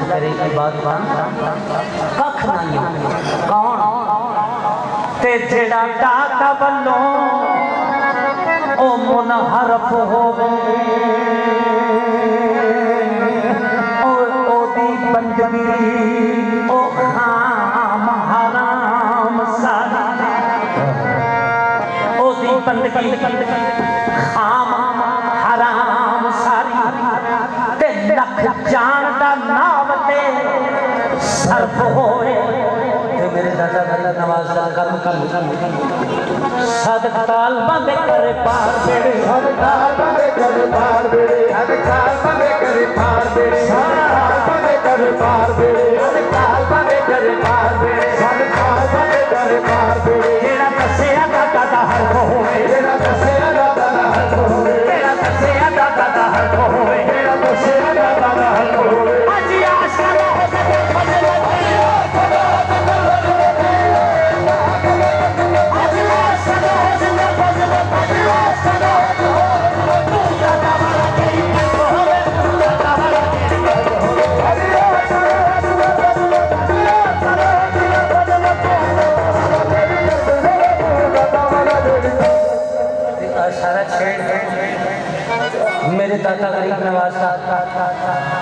करे की बात कख नहीं कौन ते जेड़ा दाता वल्लों ओ मुनहरफ होवे ओ ओदी बंदगी ओ खाम हराम सारी ओदी बंदगी खाम हराम सारी ते लख जान दा नाम ते सर्फ होए ते मेरे दादा दादा नवाज दा कर्म कर सदकाल बंदे करे पार बेड़े सदकाल बंदे करे पार बेड़े सदकाल बंदे करे पार बेड़े सदकाल बंदे करे पार बेड़े सदकाल बंदे करे पार बेड़े सदकाल बंदे करे पार बेड़े जेड़ा दसिया दादा हर को होए जेड़ा दसिया दादा हर को होए जेड़ा दसिया दादा हर को होए जेड़ा दसिया दादा हर को होए आज आशा हो सके फजल मेरे दादा गरीब नवाज साहब